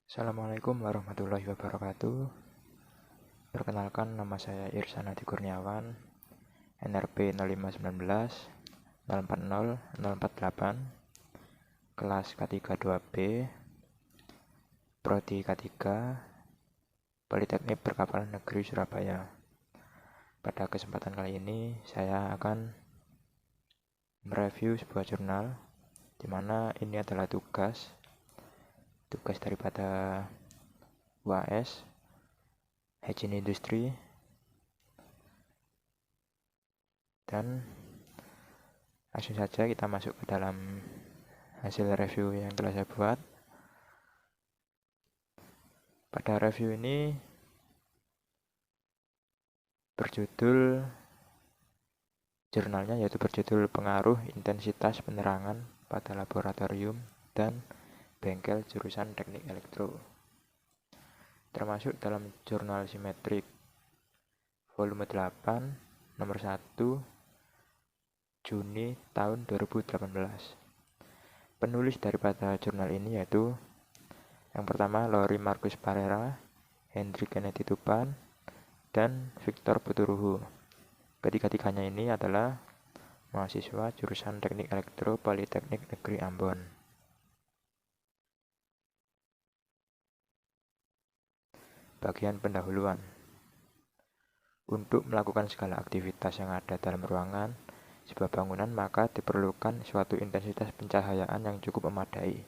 Assalamualaikum warahmatullahi wabarakatuh. Perkenalkan, nama saya Irsan Adi Kurniawan, NRP 0519 040 048, kelas K3 2B, Prodi K3, Politeknik Perkapalan Negeri Surabaya. Pada kesempatan kali ini saya akan mereview sebuah jurnal, di mana ini adalah tugas daripada UAS Hygiene Industry, dan langsung saja kita masuk ke dalam hasil review yang telah saya buat. Pada review ini jurnalnya yaitu berjudul Pengaruh Intensitas Penerangan pada Laboratorium dan Bengkel Jurusan Teknik Elektro, termasuk dalam jurnal Simetrik volume 8 nomor 1 Juni tahun 2018. Penulis daripada jurnal ini yaitu yang pertama Lori Marcus Parera, Hendrik Kennedy Tupan, dan Victor Puturuhu. Ketiga-tiganya ini adalah mahasiswa jurusan Teknik Elektro Politeknik Negeri Ambon. Bagian pendahuluan. Untuk melakukan segala aktivitas yang ada dalam ruangan sebuah bangunan, maka diperlukan suatu intensitas pencahayaan yang cukup memadai,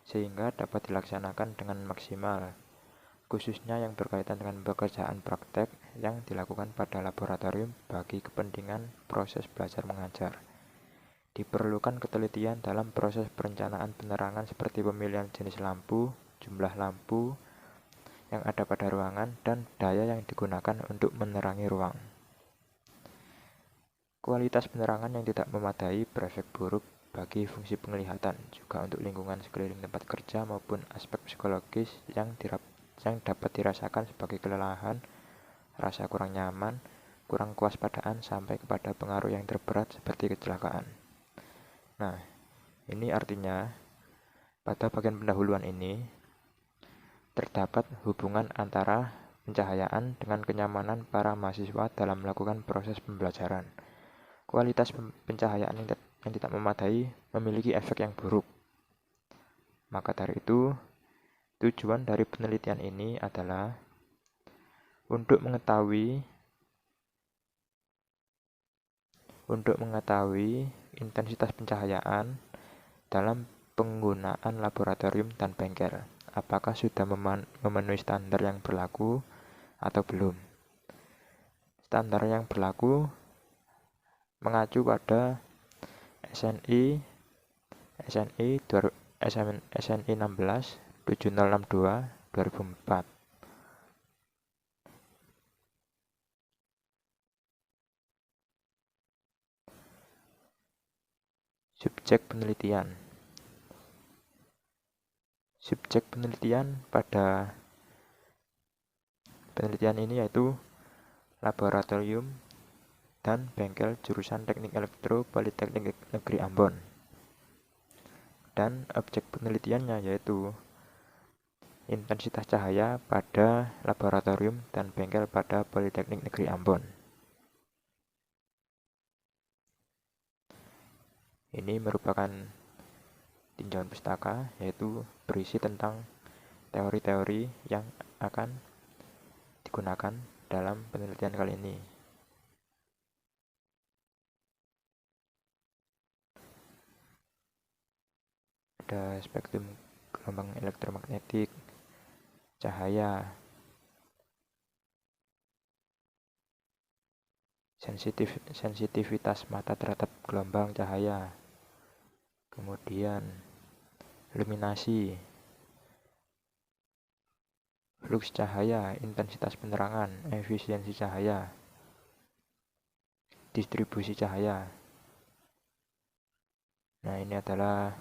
sehingga dapat dilaksanakan dengan maksimal, khususnya yang berkaitan dengan pekerjaan praktek yang dilakukan pada laboratorium bagi kepentingan proses belajar mengajar. Diperlukan ketelitian dalam proses perencanaan penerangan seperti pemilihan jenis lampu, jumlah lampu yang ada pada ruangan, dan daya yang digunakan untuk menerangi ruang. Kualitas penerangan yang tidak memadai berefek buruk bagi fungsi penglihatan, juga untuk lingkungan sekeliling tempat kerja maupun aspek psikologis yang dapat dirasakan sebagai kelelahan, rasa kurang nyaman, kurang kewaspadaan, sampai kepada pengaruh yang terberat seperti kecelakaan. Nah, ini artinya pada bagian pendahuluan ini terdapat hubungan antara pencahayaan dengan kenyamanan para mahasiswa dalam melakukan proses pembelajaran. Kualitas pencahayaan yang tidak memadai memiliki efek yang buruk. Maka dari itu, tujuan dari penelitian ini adalah untuk mengetahui intensitas pencahayaan dalam penggunaan laboratorium dan bengkel. Apakah sudah memenuhi standar yang berlaku atau belum? Standar yang berlaku mengacu pada SNI 16 7062 2004. Subjek penelitian pada penelitian ini yaitu laboratorium dan bengkel jurusan Teknik Elektro Politeknik Negeri Ambon. Dan objek penelitiannya yaitu intensitas cahaya pada laboratorium dan bengkel pada Politeknik Negeri Ambon. Ini merupakan tinjauan pustaka, yaitu berisi tentang teori-teori yang akan digunakan dalam penelitian kali ini. Ada spektrum gelombang elektromagnetik, cahaya, sensitivitas mata terhadap gelombang cahaya, kemudian luminasi, flux cahaya, intensitas penerangan, efisiensi cahaya, distribusi cahaya. Nah, ini adalah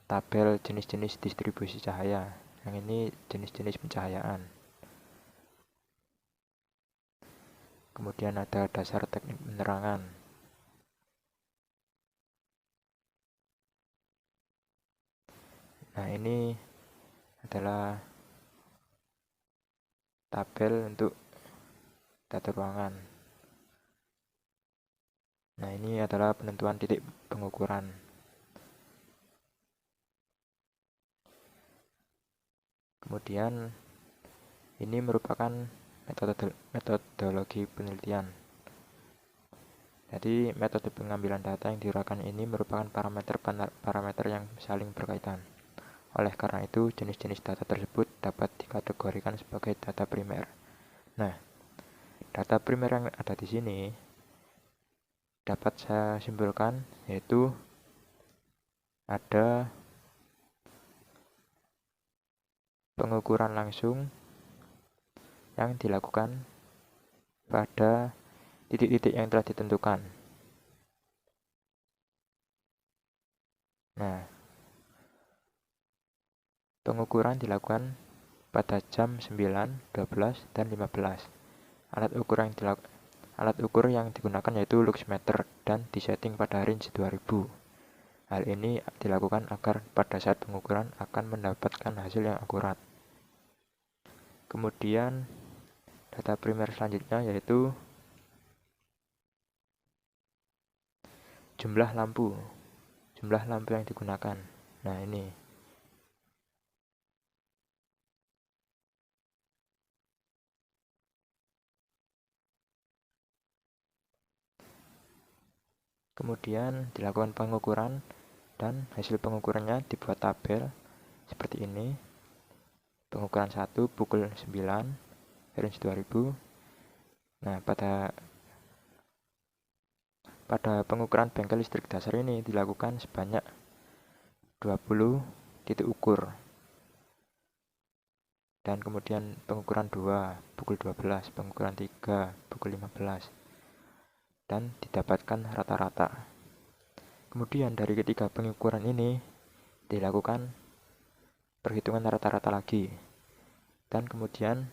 tabel jenis-jenis distribusi cahaya. Yang ini jenis-jenis pencahayaan. Kemudian ada dasar teknik penerangan. Nah, ini adalah tabel untuk data ruangan. Nah, ini adalah penentuan titik pengukuran. Kemudian ini merupakan metodologi penelitian. Jadi metode pengambilan data yang diuraikan ini merupakan parameter yang saling berkaitan. Oleh karena itu, jenis-jenis data tersebut dapat dikategorikan sebagai data primer. Nah, data primer yang ada di sini dapat saya simpulkan yaitu ada pengukuran langsung yang dilakukan pada titik-titik yang telah ditentukan. Nah, pengukuran dilakukan pada jam 9, 12, dan 15. Alat ukur yang digunakan yaitu luxmeter dan disetting pada range 2000. Hal ini dilakukan agar pada saat pengukuran akan mendapatkan hasil yang akurat. Kemudian data primer selanjutnya yaitu jumlah lampu yang digunakan. Nah, ini kemudian dilakukan pengukuran dan hasil pengukurannya dibuat tabel seperti ini. Pengukuran 1 pukul 9 range 2000. Nah, pada pengukuran bengkel listrik dasar ini dilakukan sebanyak 20 titik ukur. Dan kemudian pengukuran 2 pukul 12, pengukuran 3 pukul 15. Dan didapatkan rata-rata. Kemudian dari ketiga pengukuran ini dilakukan perhitungan rata-rata lagi. Dan kemudian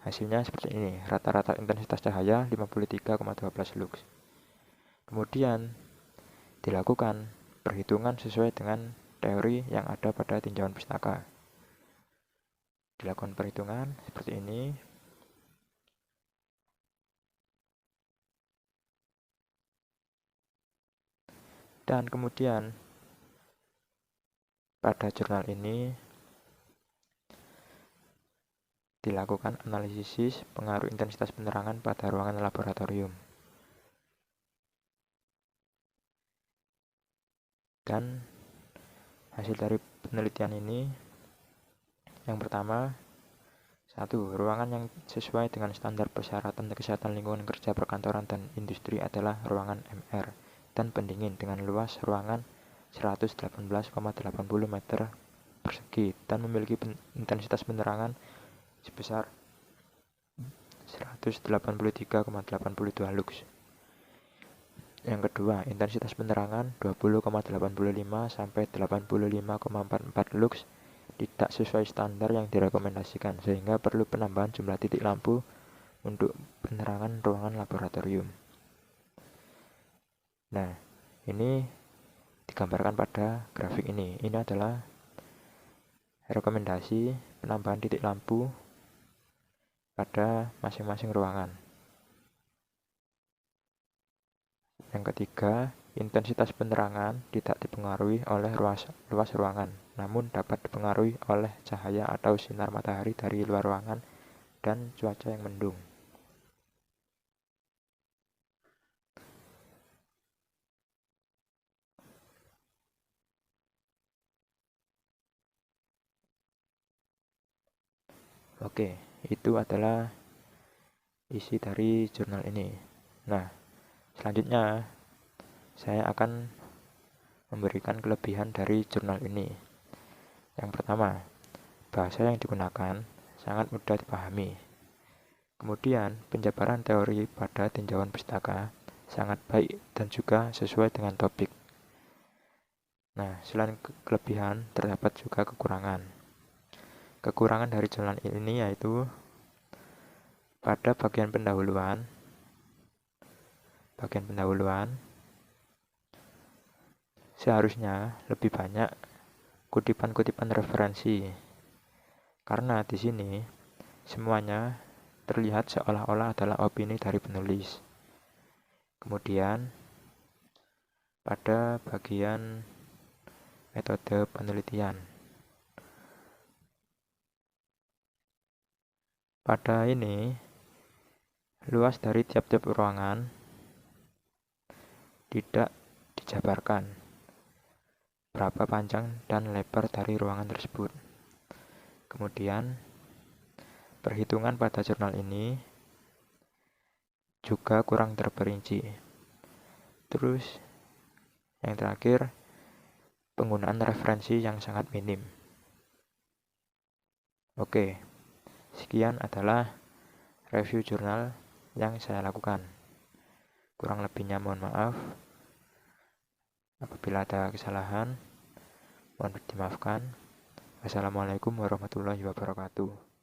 hasilnya seperti ini, rata-rata intensitas cahaya 53,12 lux. Kemudian dilakukan perhitungan sesuai dengan teori yang ada pada tinjauan pustaka. Dilakukan perhitungan seperti ini. Dan kemudian pada jurnal ini dilakukan analisis pengaruh intensitas penerangan pada ruangan laboratorium. Dan hasil dari penelitian ini, yang pertama, 1. Ruangan yang sesuai dengan standar persyaratan kesehatan lingkungan kerja perkantoran dan industri adalah ruangan MR dan pendingin dengan luas ruangan 118,80 meter persegi dan memiliki intensitas penerangan sebesar 183,82 lux. Yang kedua, intensitas penerangan 20,85 sampai 85,44 lux tidak sesuai standar yang direkomendasikan sehingga perlu penambahan jumlah titik lampu untuk penerangan ruangan laboratorium. Nah, ini digambarkan pada grafik ini. Ini adalah rekomendasi penambahan titik lampu pada masing-masing ruangan. Yang ketiga, intensitas penerangan tidak dipengaruhi oleh luas ruangan, namun dapat dipengaruhi oleh cahaya atau sinar matahari dari luar ruangan dan cuaca yang mendung. Oke, itu adalah isi dari jurnal ini. Nah, selanjutnya saya akan memberikan kelebihan dari jurnal ini. Yang pertama, bahasa yang digunakan sangat mudah dipahami. Kemudian, penjabaran teori pada tinjauan pustaka sangat baik dan juga sesuai dengan topik. Nah, selain kelebihan, terdapat juga kekurangan. Kekurangan dari jurnal ini yaitu pada bagian pendahuluan seharusnya lebih banyak kutipan-kutipan referensi. Karena di sini semuanya terlihat seolah-olah adalah opini dari penulis. Kemudian pada bagian metode penelitian. Pada ini, luas dari tiap-tiap ruangan tidak dijabarkan. Berapa panjang dan lebar dari ruangan tersebut. Kemudian, perhitungan pada jurnal ini juga kurang terperinci. Terus, yang terakhir, penggunaan referensi yang sangat minim. Oke, sekian adalah review jurnal yang saya lakukan. Kurang lebihnya mohon maaf. Apabila ada kesalahan, mohon dimaafkan. Wassalamualaikum warahmatullahi wabarakatuh.